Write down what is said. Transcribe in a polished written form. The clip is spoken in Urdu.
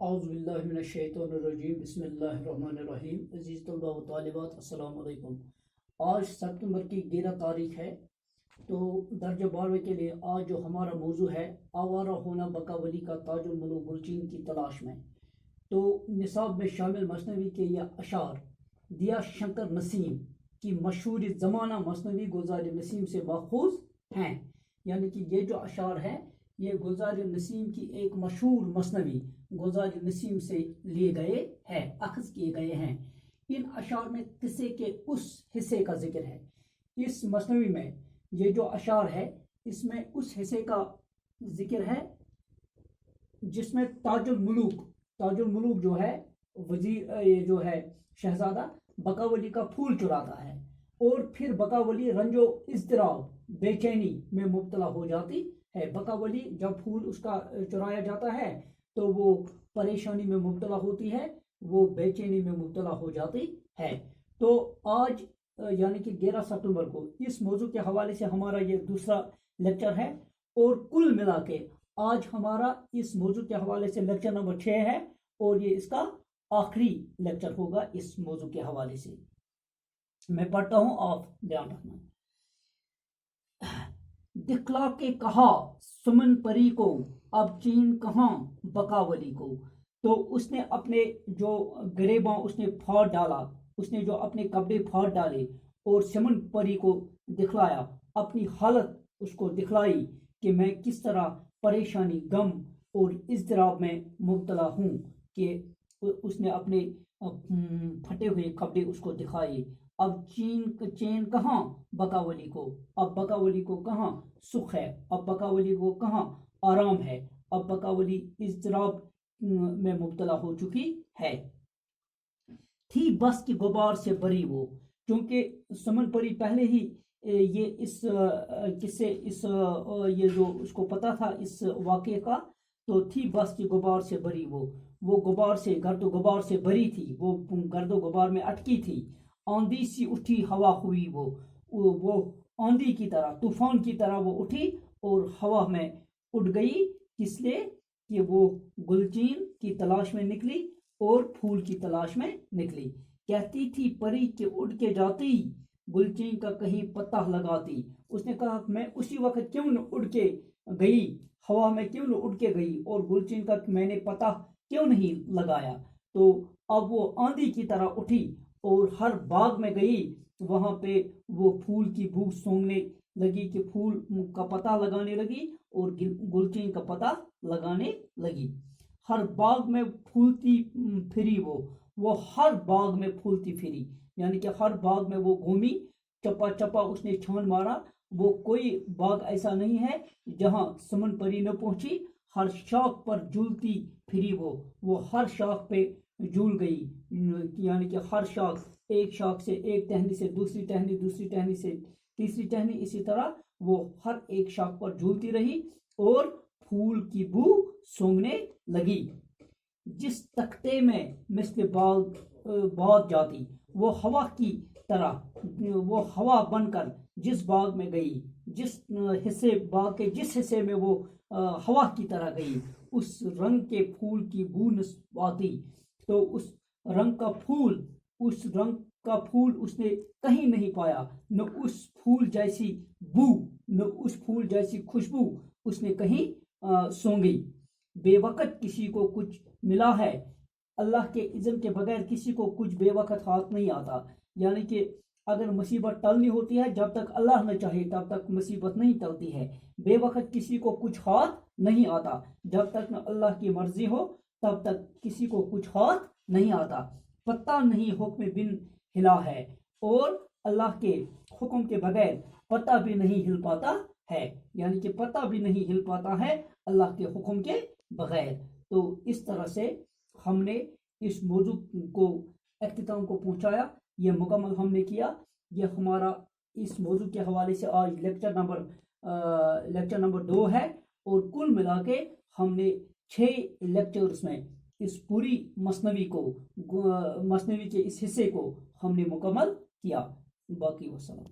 اعوذ باللہ من الشیطان الرجیم بسم اللہ الرحمن الرحیم. عزیز طلباء و طالبات السلام علیکم. آج سپتمبر کی 11 تاریخ ہے. تو درجہ 12 کے لیے آج جو ہمارا موضوع ہے آوارہ ہونا بقا ولی کا تاج الملوک گلچین کی تلاش میں. تو نصاب میں شامل مثنوی کے یہ اشعار دیا شنکر نسیم کی مشہور زمانہ مثنوی گلزار نسیم سے ماخوذ ہیں. یعنی کہ یہ جو اشعار ہیں یہ گلزار نسیم کی ایک مشہور مثنوی گلزار نسیم سے لیے گئے ہیں، اخذ کیے گئے ہیں. ان اشعار میں قصے کے اس حصے کا ذکر ہے. اس مثنوی میں یہ جو اشعار ہے اس میں اس حصے کا ذکر ہے جس میں تاج الملوک جو ہے وزیر یہ جو ہے شہزادہ بقا ولی کا پھول چراتا ہے اور پھر بقا ولی رنج و اضطراب بے چینی میں مبتلا ہو جاتی ہے. بقا ولی جب پھول اس کا چرایا جاتا ہے تو وہ پریشانی میں مبتلا ہوتی ہے، وہ بے چینی میں مبتلا ہو جاتی ہے. تو آج یعنی کہ 11 ستمبر کو اس موضوع کے حوالے سے ہمارا یہ دوسرا لیکچر ہے اور کل ملا کے آج ہمارا اس موضوع کے حوالے سے لیکچر نمبر 6 ہے اور یہ اس کا آخری لیکچر ہوگا اس موضوع کے حوالے سے. میں پڑھتا ہوں، آپ دھیان رکھنا. دکھلا کے کہا سمن پری کو اب چین کہاں بقا ولی کو. تو اس نے اپنے جو گریباں اس نے پھاڑ ڈالا، اس نے جو اپنے کپڑے پھاڑ ڈالے اور سمن پری کو دکھلایا، اپنی حالت اس کو دکھلائی کہ میں کس طرح پریشانی، غم اور اضطراب میں مبتلا ہوں. کہ اس نے اپنے پھٹے ہوئے کپڑے اس کو دکھائے. اب چین کہاں بقا ولی کو، اب بقا ولی کو کہاں سکھ ہے، اب بقا ولی کو کہاں آرام ہے. اب بقا ولی اضطراب میں مبتلا ہو چکی ہے. تھی بس کی غبار سے بری وہ، کیونکہ سمن پری پہلے ہی یہ اس قصے یہ جو اس کو پتا تھا اس واقعے کا. تو تھی بس کی غبار سے بری وہ غبار سے، گرد و غبار سے بری تھی، وہ گرد و غبار میں اٹکی تھی. آندھی سی اٹھی ہوا ہوئی وہ آندھی کی طرح، طوفان کی طرح وہ اٹھی اور ہوا میں اڑ گئی. کس لیے؟ کہ وہ گلچین کی تلاش میں نکلی اور پھول کی تلاش میں نکلی. کہتی تھی پری کہ اڑ کے جاتی گلچین کا کہیں پتہ لگاتی. اس نے کہا میں اسی وقت کیوں نہ اڑ کے گئی، ہوا میں کیوں نہ اڑ کے گئی اور گلچین کا میں نے پتہ کیوں نہیں لگایا. تو اب وہ آندھی کی طرح اٹھی اور ہر باغ میں گئی، وہاں پہ وہ پھول کی بو سونگنے لگی کہ پھول کا پتہ لگانے لگی اور گلچین کا پتہ لگانے لگی. ہر باغ میں پھولتی پھری وہ ہر باغ میں پھولتی پھری. یعنی کہ ہر باغ میں وہ گھومی، چپا چپا اس نے چھان مارا. وہ کوئی باغ ایسا نہیں ہے جہاں سمن پری نہ پہنچی. ہر شاخ پر جھولتی پھری وہ ہر شاخ پہ جھول گئی. یعنی کہ ہر شاخ، ایک شاخ سے ایک ٹہنی سے دوسری ٹہنی، دوسری ٹہنی سے تیسری ٹہنی، اسی طرح وہ ہر ایک شاخ پر جھولتی رہی اور پھول کی بو سونگنے لگی. جس تختے میں مثل باد جاتی، وہ ہوا کی طرح، وہ ہوا بن کر جس باغ میں گئی، جس باغ کے جس حصے میں وہ ہوا کی طرح گئی، اس رنگ کے پھول کی بو آتی. تو اس رنگ کا پھول اس نے کہیں نہیں پایا، نہ اس پھول جیسی بو، نہ اس پھول جیسی خوشبو اس نے کہیں سونگی. بے وقت کسی کو کچھ ملا ہے، اللہ کے اذن کے بغیر کسی کو کچھ بے وقت ہاتھ نہیں آتا. یعنی کہ اگر مصیبت ٹلنی ہوتی ہے، جب تک اللہ نہ چاہے تب تک مصیبت نہیں ٹلتی ہے. بے وقت کسی کو کچھ ہاتھ نہیں آتا، جب تک نہ اللہ کی مرضی ہو تب تک کسی کو کچھ ہاتھ نہیں آتا. پتہ نہیں حکم بن ہلا ہے اور اللہ کے حکم کے بغیر پتہ بھی نہیں ہل پاتا ہے. یعنی کہ پتہ بھی نہیں ہل پاتا ہے اللہ کے حکم کے بغیر. تو اس طرح سے ہم نے اس موضوع کو اختتام کو پہنچایا، یہ مکمل ہم نے کیا. یہ ہمارا اس موضوع کے حوالے سے آج لیکچر نمبر 2 ہے اور کل ملا کے ہم نے 6 لیکچرز میں اس پوری مثنوی کے اس حصے کو ہم نے مکمل کیا. باقی وسلام.